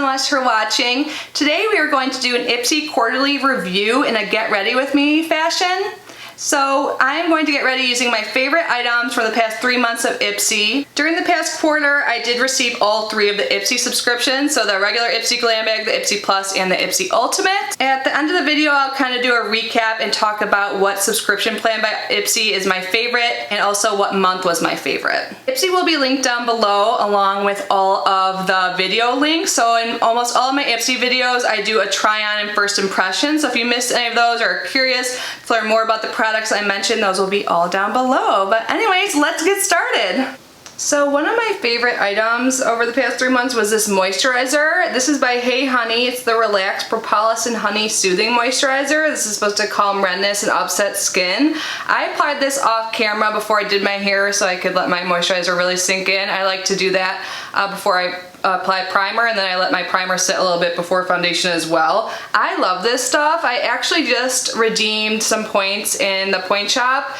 so much for watching. Today we are going to do an Ipsy quarterly review in a get ready with me fashion. So I'm going to get ready using my favorite items for the past 3 months of Ipsy. During the past quarter, I did receive all 3 of the Ipsy subscriptions, so the regular Ipsy Glam Bag, the Ipsy Plus, and the Ipsy Ultimate. At the end of the video, I'll kind of do a recap and talk about what subscription plan by Ipsy is my favorite, and also what month was my favorite. Ipsy will be linked down below along with all of the video links. So in almost all of my Ipsy videos, I do a try on and first impression. So if you missed any of those or are curious to learn more about the products I mentioned, those will be all down below. But anyways, let's get started. So one of my favorite items over the past 3 months was this moisturizer. This is by Hey Honey. It's the Relax Propolis and Honey Soothing Moisturizer. This is supposed to calm redness and upset skin. I applied this off camera before I did my hair so I could let my moisturizer really sink in. I like to do that before I apply primer, and then I let my primer sit a little bit before foundation as well. I love this stuff. I actually just redeemed some points in the point shop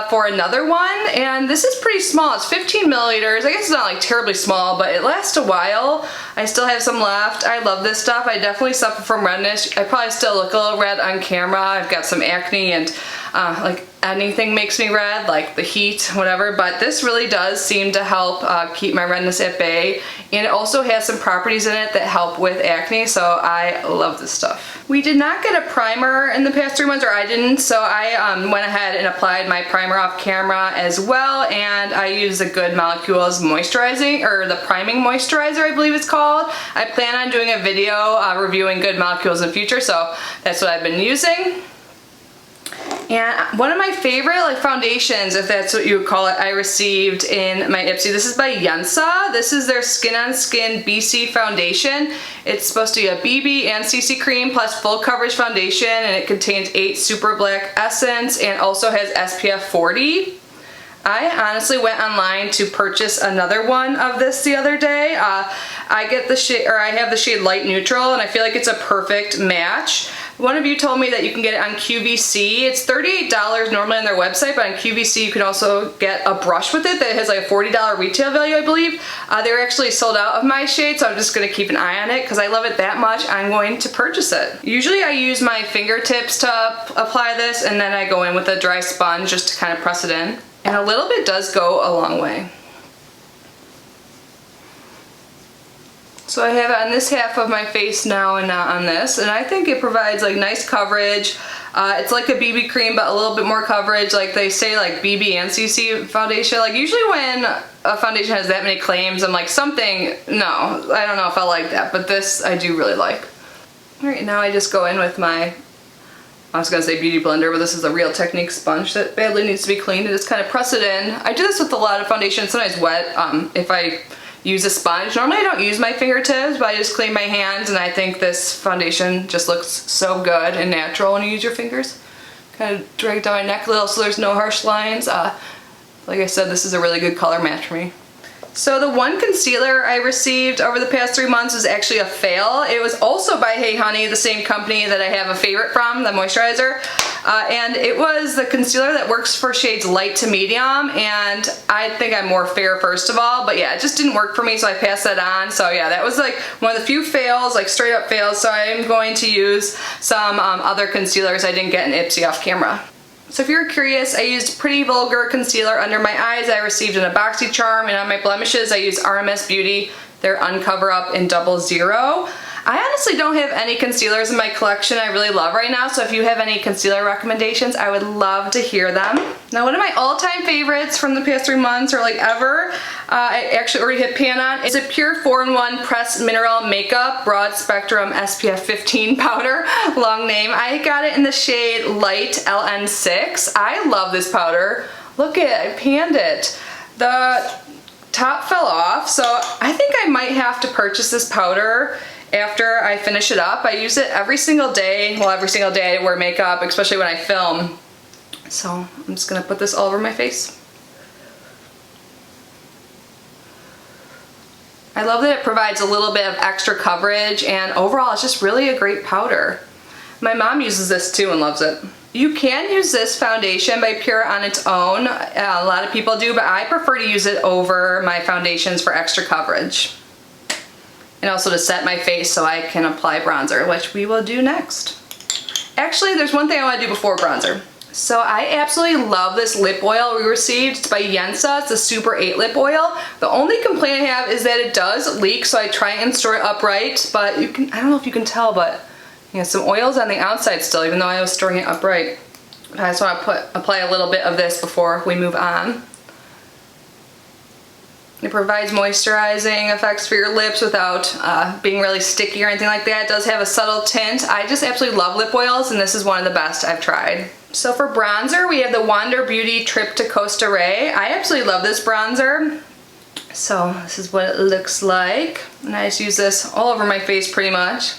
for another one, and this is pretty small. It's 15 milliliters. I guess it's not like terribly small, but it lasts a while. I still have some left. I love this stuff. I definitely suffer from redness. I probably still look a little red on camera. I've got some acne, and like anything makes me red, like the heat, whatever, but this really does seem to help keep my redness at bay, and it also has some properties in it that help with acne, so I love this stuff. We did not get a primer in the past 3 months, or I didn't, so I went ahead and applied my primer off camera as well, and I used the Good Molecules moisturizing, or the priming moisturizer I believe it's called. I plan on doing a video reviewing Good Molecules in the future, so that's what I've been using. And one of my favorite foundations, if that's what you would call it, I received in my Ipsy. This is by Yensa. This is their Skin on Skin BC foundation. It's supposed to be a BB and CC cream plus full coverage foundation, and it contains 8 super black essence and also has SPF 40. I honestly went online to purchase another one of this the other day. I get the shade, or I have the shade Light Neutral, and I feel like it's a perfect match. One of you told me that you can get it on QVC. It's $38 normally on their website, but on QVC you can also get a brush with it that has like a $40 retail value, I believe. They were actually sold out of my shade, so I'm just going to keep an eye on it because I love it that much. I'm going to purchase it. Usually I use my fingertips to apply this, and then I go in with a dry sponge just to kind of press it in. And a little bit does go a long way. So I have it on this half of my face now and not on this, and I think it provides like nice coverage. It's like a BB cream but a little bit more coverage. Like they say, like BB and CC foundation. Like usually when a foundation has that many claims, I'm like something, no, I don't know if I like that, but this I do really like. Alright, now I just go in with my, I was gonna say beauty blender, but this is a Real Technique sponge that badly needs to be cleaned, and just kind of press it in. I do this with a lot of foundation, sometimes wet, if I use a sponge. Normally I don't use my fingertips, but I just clean my hands, and I think this foundation just looks so good and natural when you use your fingers. Kind of drag down my neck a little so there's no harsh lines. Like I said, this is a really good color match for me. So the one concealer I received over the past 3 months was actually a fail. It was also by Hey Honey, the same company that I have a favorite from, the moisturizer. And it was the concealer that works for shades light to medium, and I think I'm more fair first of all, but yeah, it just didn't work for me, so I passed that on. So yeah, that was like one of the few fails, like straight up fails, so I'm going to use some other concealers I didn't get in Ipsy off camera. So if you're curious, I used Pretty Vulgar concealer under my eyes. I received an BoxyCharm, and on my blemishes I used RMS Beauty, their Uncover Up in 00. I honestly don't have any concealers in my collection I really love right now, so if you have any concealer recommendations, I would love to hear them. Now one of my all-time favorites from the past 3 months, or like ever, I actually already hit pan on, is a Pure 4-in-1 Pressed Mineral Makeup Broad Spectrum SPF 15 powder, long name. I got it in the shade Light LN6. I love this powder. Look at it, I panned it. The top fell off, so I think I might have to purchase this powder after I finish it up. I use it every single day. Well, every single day I wear makeup, especially when I film. So I'm just gonna put this all over my face. I love that it provides a little bit of extra coverage, and overall it's just really a great powder. My mom uses this too and loves it. You can use this foundation by Pure on its own. A lot of people do, but I prefer to use it over my foundations for extra coverage. and also to set my face so I can apply bronzer, which we will do next. Actually, there's one thing I want to do before bronzer. So I absolutely love this lip oil we received. It's by Yensa. It's a Super 8 lip oil. The only complaint I have is that it does leak, so I try and store it upright, but I don't know if you can tell, but you know, some oil's on the outside still, even though I was storing it upright. I just want to apply a little bit of this before we move on. It provides moisturizing effects for your lips without being really sticky or anything like that. It does have a subtle tint. I just absolutely love lip oils, and this is one of the best I've tried. So for bronzer, we have the Wander Beauty Trip to Costa Rey. I absolutely love this bronzer. So this is what it looks like. And I just use this all over my face pretty much.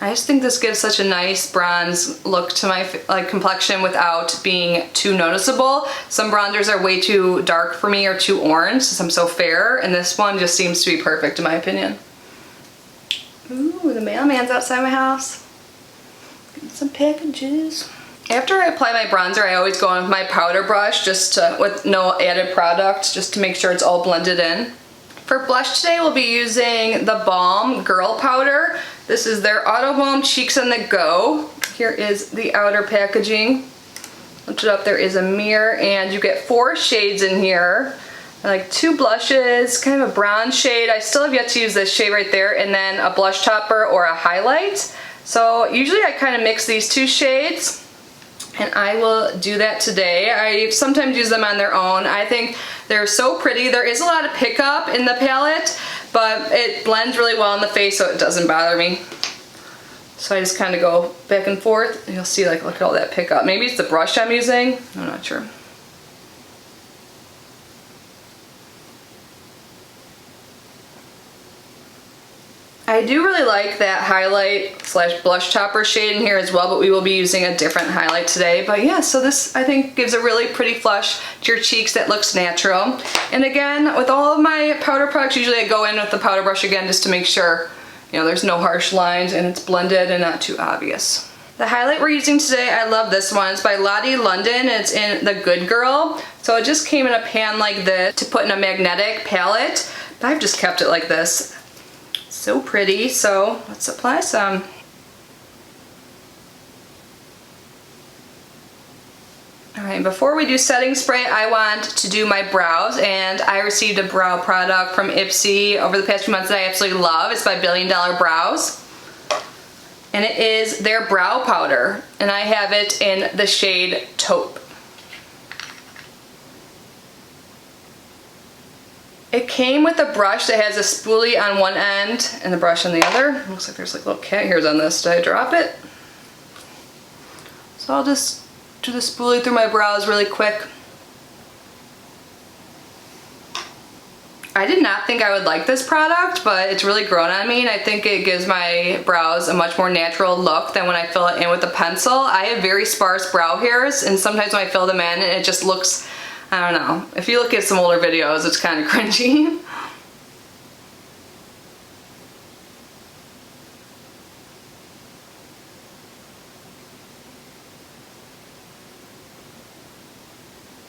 I just think this gives such a nice bronze look to my complexion without being too noticeable. Some bronzers are way too dark for me or too orange since I'm so fair, and this one just seems to be perfect in my opinion. Ooh, the mailman's outside my house. Getting some packages. After I apply my bronzer, I always go in with my powder brush with no added product, just to make sure it's all blended in. For blush today, we'll be using the Balm Girl Powder. This is their Auto Balm Cheeks on the Go. Here is the outer packaging. Lift it up, there is a mirror, and you get 4 shades in here. Like 2 blushes, kind of a brown shade. I still have yet to use this shade right there, and then a blush topper or a highlight. So usually I kind of mix these 2 shades, and I will do that today. I sometimes use them on their own. I think they're so pretty. There is a lot of pickup in the palette, but it blends really well in the face, so it doesn't bother me. So I just kind of go back and forth, and you'll see, like, look at all that pickup. Maybe it's the brush I'm using. I'm not sure. I do really like that highlight / blush topper shade in here as well, but we will be using a different highlight today. But yeah, so this I think gives a really pretty flush to your cheeks that looks natural. And again, with all of my powder products, usually I go in with the powder brush again just to make sure, you know, there's no harsh lines and it's blended and not too obvious. The highlight we're using today, I love this one. It's by Lottie London, and it's in the Good Girl. So it just came in a pan like this to put in a magnetic palette, but I've just kept it like this. So pretty, so let's apply some. Alright, before we do setting spray, I want to do my brows, and I received a brow product from Ipsy over the past few months that I absolutely love. It's by Billion Dollar Brows, and it is their brow powder, and I have it in the shade Taupe. It came with a brush that has a spoolie on one end and the brush on the other. It looks like there's like little cat hairs on this. Did I drop it? So I'll just do the spoolie through my brows really quick. I did not think I would like this product, but it's really grown on me, and I think it gives my brows a much more natural look than when I fill it in with a pencil. I have very sparse brow hairs, and sometimes when I fill them in, it just looks, I don't know. If you look at some older videos, it's kind of cringy.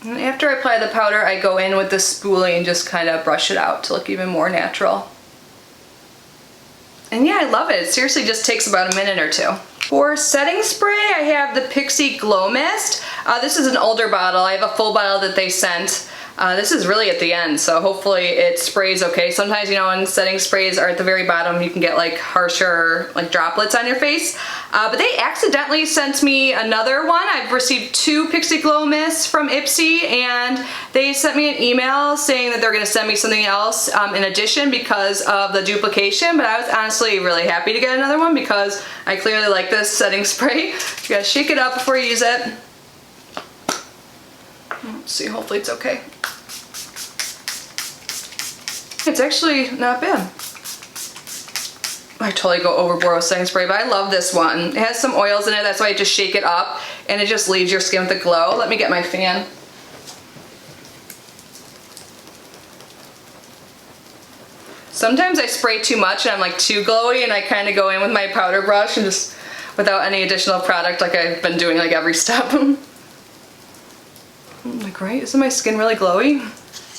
And after I apply the powder, I go in with the spoolie and just kind of brush it out to look even more natural. And yeah, I love it. It seriously just takes about a minute or 2. For setting spray, I have the Pixi Glow Mist. This is an older bottle. I have a full bottle that they sent. This is really at the end, so hopefully it sprays okay. Sometimes, you know, when setting sprays are at the very bottom, you can get like harsher like droplets on your face. But they accidentally sent me another one. I've received 2 Pixi Glow Mists from Ipsy, and they sent me an email saying that they're gonna send me something else in addition because of the duplication, but I was honestly really happy to get another one because I clearly like this setting spray. You gotta shake it up before you use it. Let's see, hopefully it's okay. It's actually not bad. I totally go overboard with setting spray, but I love this one. It has some oils in it, that's why I just shake it up, and it just leaves your skin with a glow. Let me get my fan. Sometimes I spray too much and I'm like too glowy and I kind of go in with my powder brush and just without any additional product like I've been doing like every step. Like, right? Isn't my skin really glowy?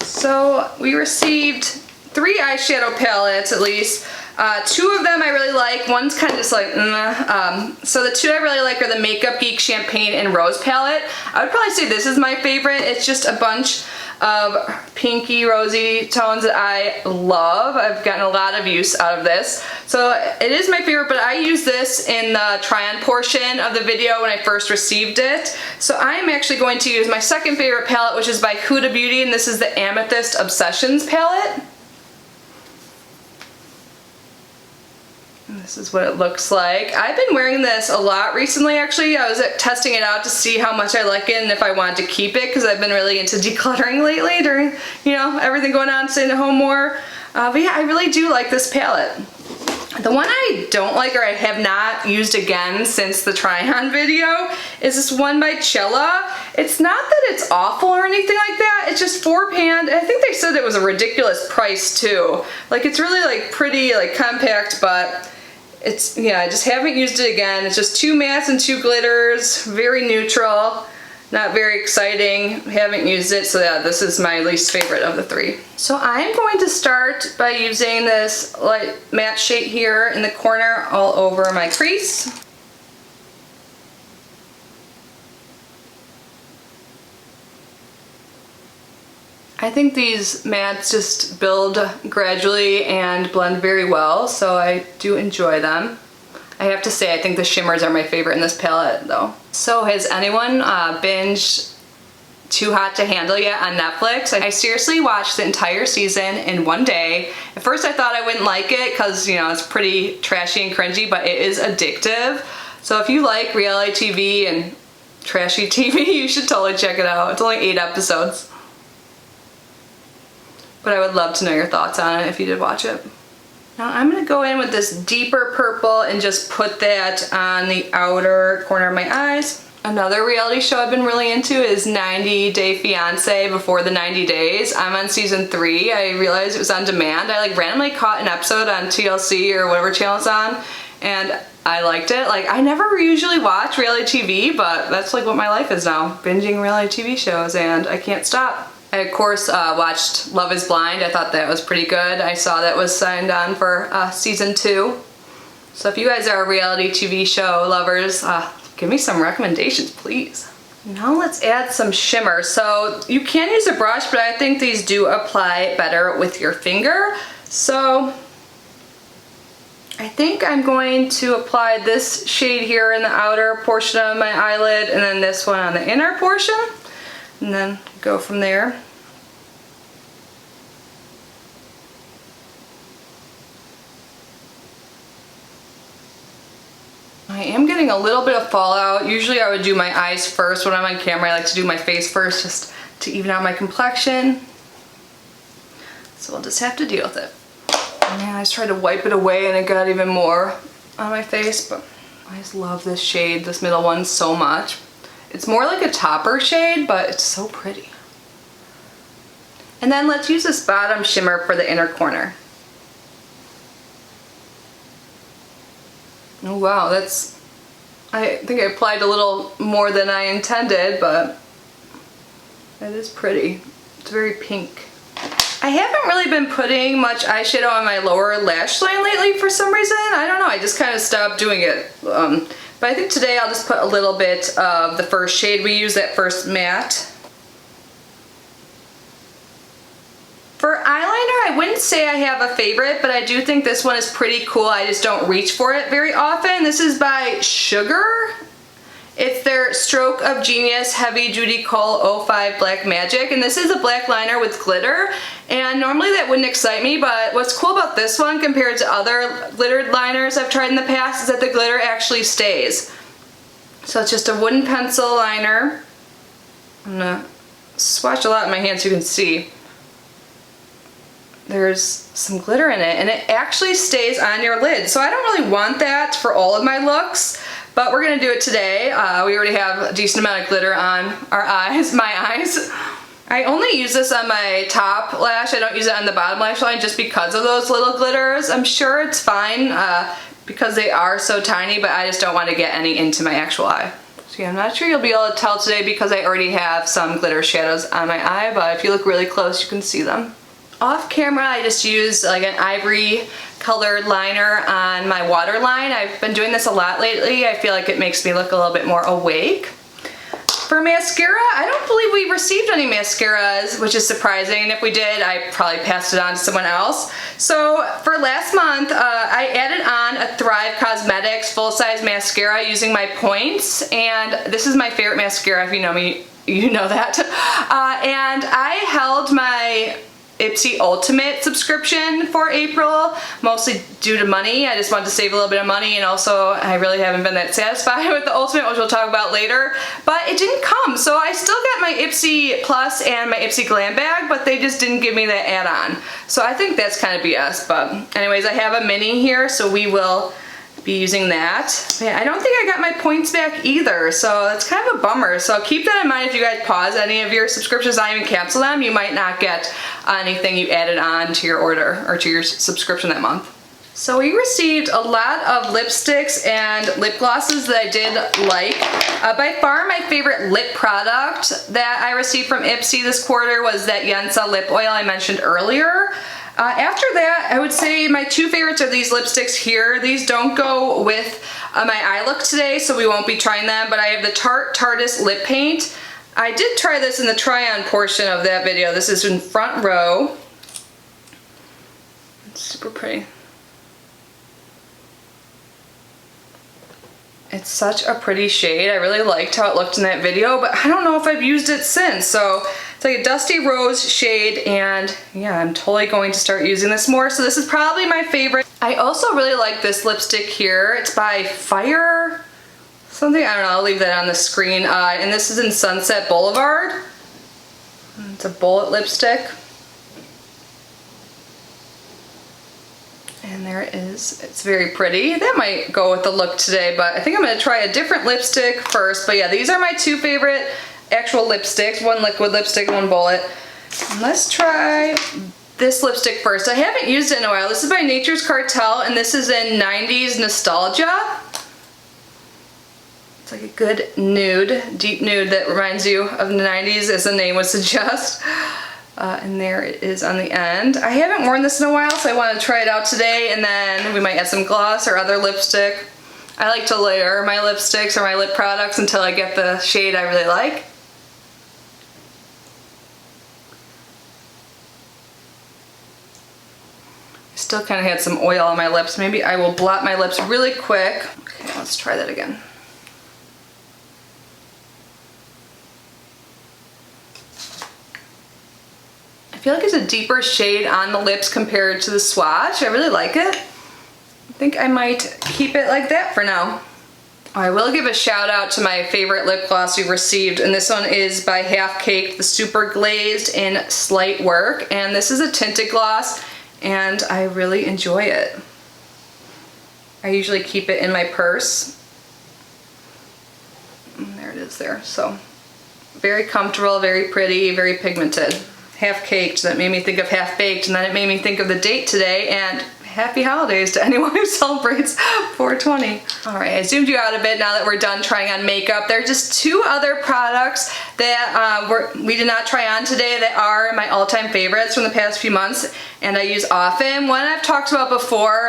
So we received 3 eyeshadow palettes at least. 2 of them I really like. One's kind of just like, so the 2 I really like are the Makeup Geek Champagne and Rose palette. I would probably say this is my favorite. It's just a bunch of pinky rosy tones that I love. I've gotten a lot of use out of this. So it is my favorite, but I used this in the try-on portion of the video when I first received it. So I'm actually going to use my second favorite palette, which is by Huda Beauty, and this is the Amethyst Obsessions palette. This is what it looks like. I've been wearing this a lot recently actually. I was testing it out to see how much I like it and if I wanted to keep it because I've been really into decluttering lately during, you know, everything going on, staying at home more. But yeah, I really do like this palette. The one I don't like or I have not used again since the try-on video is this one by Chilla. It's not that it's awful or anything like that, it's just 4 pan. I think they said it was a ridiculous price too. Like it's really like pretty, like compact, but it's, yeah, I just haven't used it again. It's just 2 mattes and 2 glitters, very neutral, not very exciting. Haven't used it, so yeah, this is my least favorite of the 3. So I'm going to start by using this light matte shade here in the corner all over my crease. I think these mattes just build gradually and blend very well, so I do enjoy them. I have to say, I think the shimmers are my favorite in this palette though. So has anyone binged Too Hot to Handle yet on Netflix? I seriously watched the entire season in one day. At first I thought I wouldn't like it because, you know, it's pretty trashy and cringy, but it is addictive. So if you like reality TV and trashy TV, you should totally check it out. It's only 8 episodes. But I would love to know your thoughts on it if you did watch it. Now I'm going to go in with this deeper purple and just put that on the outer corner of my eyes. Another reality show I've been really into is 90 Day Fiancé Before the 90 Days. I'm on season 3. I realized it was on demand. I like randomly caught an episode on TLC or whatever channel it's on, and I liked it. Like, I never usually watch reality TV, but that's like what my life is now. Binging reality TV shows, and I can't stop. I, of course, watched Love is Blind. I thought that was pretty good. I saw that was signed on for season 2. So if you guys are reality TV show lovers, give me some recommendations, please. Now let's add some shimmer. So you can use a brush, but I think these do apply better with your finger. So I think I'm going to apply this shade here in the outer portion of my eyelid and then this one on the inner portion. And then go from there. I am getting a little bit of fallout. Usually I would do my eyes first when I'm on camera. I like to do my face first just to even out my complexion. So we'll just have to deal with it. Man, I just tried to wipe it away and it got even more on my face, but I just love this shade, this middle one, so much. It's more like a topper shade, but it's so pretty. And then let's use this bottom shimmer for the inner corner. Oh wow, that's, I think I applied a little more than I intended, but it is pretty. It's very pink. I haven't really been putting much eyeshadow on my lower lash line lately for some reason. I don't know, I just kind of stopped doing it. But I think today I'll just put a little bit of the first shade we used, that first matte. For eyeliner, I wouldn't say I have a favorite, but I do think this one is pretty cool. I just don't reach for it very often. This is by Sugar. It's their Stroke of Genius Heavy Duty Kohl 05 Black Magic, and this is a black liner with glitter, and normally that wouldn't excite me, but what's cool about this one compared to other glittered liners I've tried in the past is that the glitter actually stays. So it's just a wooden pencil liner. I'm gonna swatch a lot in my hand so you can see. There's some glitter in it, and it actually stays on your lid. So I don't really want that for all of my looks, but we're gonna do it today. We already have a decent amount of glitter on our eyes, my eyes. I only use this on my top lash. I don't use it on the bottom lash line just because of those little glitters. I'm sure it's fine because they are so tiny, but I just don't want to get any into my actual eye. So yeah, I'm not sure you'll be able to tell today because I already have some glitter shadows on my eye, but if you look really close, you can see them. Off camera, I just use like an ivory colored liner on my waterline. I've been doing this a lot lately. I feel like it makes me look a little bit more awake. For mascara, I don't believe we received any mascaras, which is surprising. And if we did, I probably passed it on to someone else. So for last month, I added on a Thrive Cosmetics full-size mascara using my points. And this is my favorite mascara. If you know me, you know that. And I held my Ipsy Ultimate subscription for April, mostly due to money. I just wanted to save a little bit of money, and also I really haven't been that satisfied with the Ultimate, which we'll talk about later, but it didn't come. So I still got my Ipsy Plus and my Ipsy Glam Bag, but they just didn't give me that add-on. So I think that's kind of BS, but anyways, I have a mini here, so we will be using that. Yeah, I don't think I got my points back either, so that's kind of a bummer. So keep that in mind if you guys pause any of your subscriptions, not even cancel them, you might not get anything you added on to your order or to your subscription that month. So we received a lot of lipsticks and lip glosses that I did like. By far my favorite lip product that I received from Ipsy this quarter was that Yensa lip oil I mentioned earlier. After that, I would say my two favorites are these lipsticks here. These don't go with my eye look today, so we won't be trying them, but I have the Tarte Tarteist Lip Paint. I did try this in the try-on portion of that video. This is in Front Row. It's super pretty. It's such a pretty shade. I really liked how it looked in that video, but I don't know if I've used it since. So it's like a dusty rose shade, and yeah, I'm totally going to start using this more. So this is probably my favorite. I also really like this lipstick here. It's by Fire something, I don't know, I'll leave that on the screen. And this is in Sunset Boulevard. It's a bullet lipstick. And there it is. It's very pretty. That might go with the look today, but I think I'm going to try a different lipstick first. But yeah, these are my two favorite actual lipsticks. One liquid lipstick, one bullet. And let's try this lipstick first. I haven't used it in a while. This is by Nature's Cartel, and this is in 90s Nostalgia. It's like a good nude, deep nude that reminds you of the 90s, as the name would suggest. And there it is on the end. I haven't worn this in a while, so I want to try it out today, and then we might add some gloss or other lipstick. I like to layer my lipsticks or my lip products until I get the shade I really like. I still kind of had some oil on my lips. Maybe I will blot my lips really quick. Okay, let's try that again. I feel like it's a deeper shade on the lips compared to the swatch. I really like it. I think I might keep it like that for now. I will give a shout out to my favorite lip gloss we received, and this one is by Half Caked, the Super Glazed in Slight Work, and this is a tinted gloss, and I really enjoy it. I usually keep it in my purse. And there it is there. So very comfortable, very pretty, very pigmented. Half Caked, that made me think of Half Baked, and then it made me think of the date today, and happy holidays to anyone who celebrates 420. Alright, I zoomed you out a bit now that we're done trying on makeup. There are just two other products that we did not try on today that are my all-time favorites from the past few months, and I use often. One I've talked about before,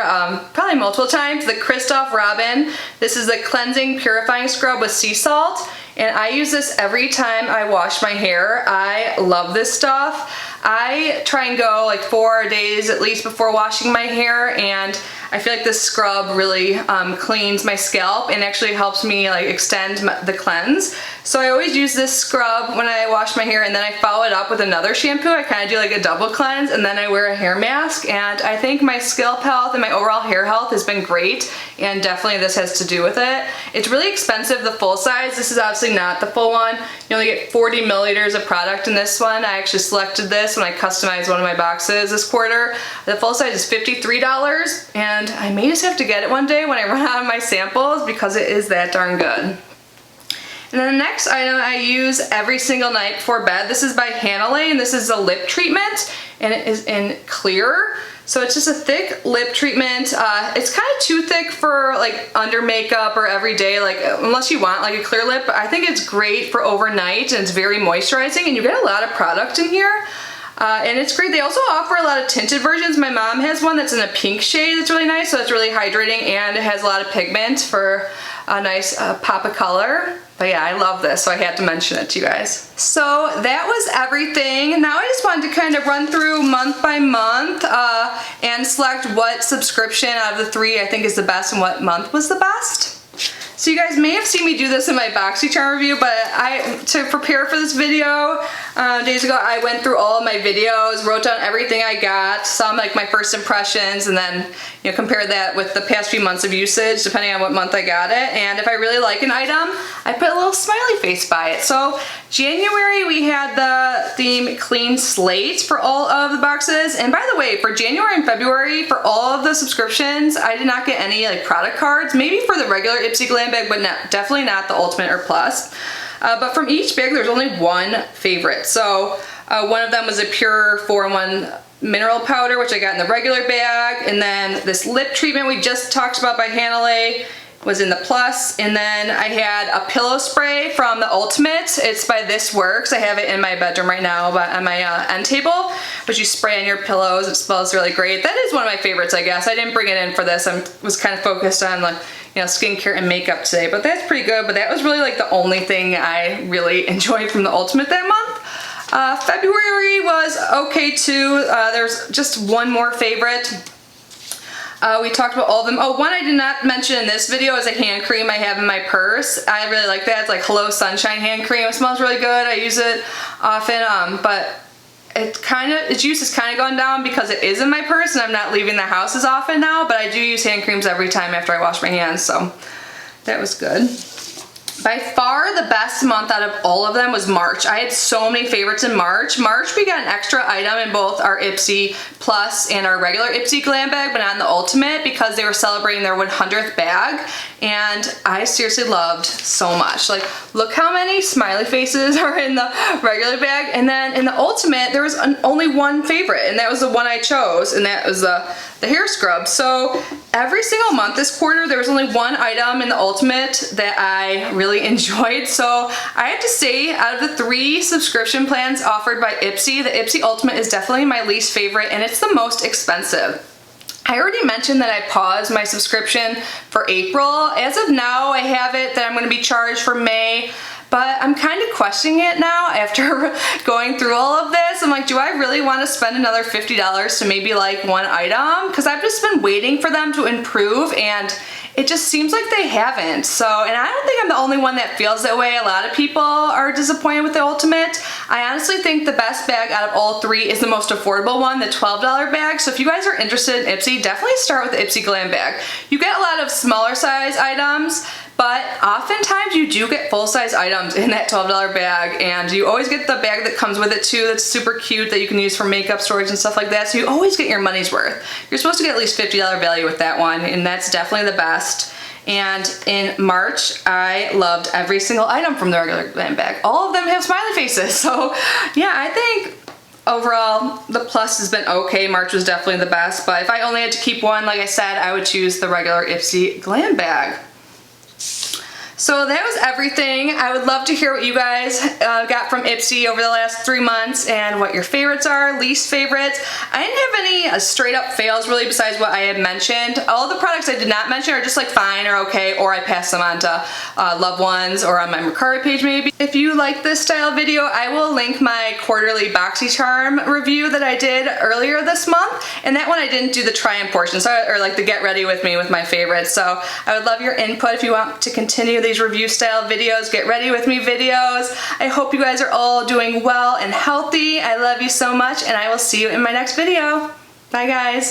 probably multiple times, the Christoph Robin. This is the Cleansing Purifying Scrub with Sea Salt. And I use this every time I wash my hair. I love this stuff. I try and go like 4 days at least before washing my hair, and I feel like this scrub really cleans my scalp and actually helps me like extend the cleanse. So I always use this scrub when I wash my hair, and then I follow it up with another shampoo. I kind of do like a double cleanse, and then I wear a hair mask, and I think my scalp health and my overall hair health has been great, and definitely this has to do with it. It's really expensive, the full size. This is obviously not the full one. You only get 40 milliliters of product in this one. I actually selected this when I customized one of my boxes this quarter. The full size is $53, and I may just have to get it one day when I run out of my samples because it is that darn good. And then the next item I use every single night before bed. This is by Hanalei, and this is a lip treatment, and it is in clear. So it's just a thick lip treatment. It's kind of too thick for like under makeup or every day, like unless you want like a clear lip. But I think it's great for overnight, and it's very moisturizing, and you get a lot of product in here. And it's great. They also offer a lot of tinted versions. My mom has one that's in a pink shade that's really nice, so it's really hydrating, and it has a lot of pigment for a nice pop of color. But yeah, I love this, so I had to mention it to you guys. So that was everything. Now I just wanted to kind of run through month by month and select what subscription out of the 3 I think is the best and what month was the best. So you guys may have seen me do this in my BoxyCharm review, but to prepare for this video days ago, I went through all of my videos, wrote down everything I got, some like my first impressions, and then compare that with the past few months of usage, depending on what month I got it. And if I really like an item, I put a little smiley face by it. So January we had the theme Clean Slate for all of the boxes. And by the way, for January and February, for all of the subscriptions, I did not get any like product cards. Maybe for the regular Ipsy Glam Bag, but definitely not the Ultimate or Plus. But from each bag, there's only one favorite. So one of them was a pure 4-in-1 mineral powder, which I got in the regular bag. And then this lip treatment we just talked about by Hanalei was in the Plus. And then I had a pillow spray from the Ultimate. It's by This Works. I have it in my bedroom right now, but on my end table. But you spray on your pillows. It smells really great. That is one of my favorites, I guess. I didn't bring it in for this. I was kind of focused on like skincare and makeup today, but that's pretty good. But that was really like the only thing I really enjoyed from the Ultimate that month. February was okay too. There's just one more favorite. We talked about all of them. Oh, one I did not mention in this video is a hand cream I have in my purse. I really like that. It's like Hello Sunshine hand cream. It smells really good. I use it often, but its use has kind of gone down because it is in my purse and I'm not leaving the house as often now, but I do use hand creams every time after I wash my hands, so that was good. By far the best month out of all of them was March. I had so many favorites in March. March we got an extra item in both our Ipsy Plus and our regular Ipsy Glam Bag, but not in the Ultimate because they were celebrating their 100th bag, and I seriously loved so much. Like, look how many smiley faces are in the regular bag, and then in the Ultimate there was only one favorite, and that was the one I chose, and that was the hair scrub. So every single month this quarter there was only one item in the Ultimate that I really enjoyed. So I have to say, out of the 3 subscription plans offered by Ipsy, the Ipsy Ultimate is definitely my least favorite, and it's the most expensive. I already mentioned that I paused my subscription for April. As of now, I have it that I'm going to be charged for May, but I'm kind of questioning it now after going through all of this. I'm like, do I really want to spend another $50 to maybe like one item? Because I've just been waiting for them to improve, and it just seems like they haven't. So, and I don't think I'm the only one that feels that way. A lot of people are disappointed with the Ultimate. I honestly think the best bag out of all 3 is the most affordable one, the $12 bag. So if you guys are interested in Ipsy, definitely start with the Ipsy Glam Bag. You get a lot of smaller size items, but oftentimes you do get full-size items in that $12 bag, and you always get the bag that comes with it too that's super cute that you can use for makeup storage and stuff like that, so you always get your money's worth. You're supposed to get at least $50 value with that one, and that's definitely the best. And in March, I loved every single item from the regular Glam Bag. All of them have smiley faces, so yeah, I think overall the Plus has been okay. March was definitely the best, but if I only had to keep one, like I said, I would choose the regular Ipsy Glam Bag. So that was everything. I would love to hear what you guys got from Ipsy over the last 3 months and what your favorites are, least favorites. I didn't have any straight up fails really besides what I had mentioned. All the products I did not mention are just like fine or okay, or I pass them on to loved ones or on my Mercari page maybe. If you like this style video, I will link my quarterly BoxyCharm review that I did earlier this month, and that one I didn't do the try-on portion, or like the get ready with me with my favorites. So I would love your input if you want to continue these review style videos, get ready with me videos. I hope you guys are all doing well and healthy. I love you so much, and I will see you in my next video. Bye guys.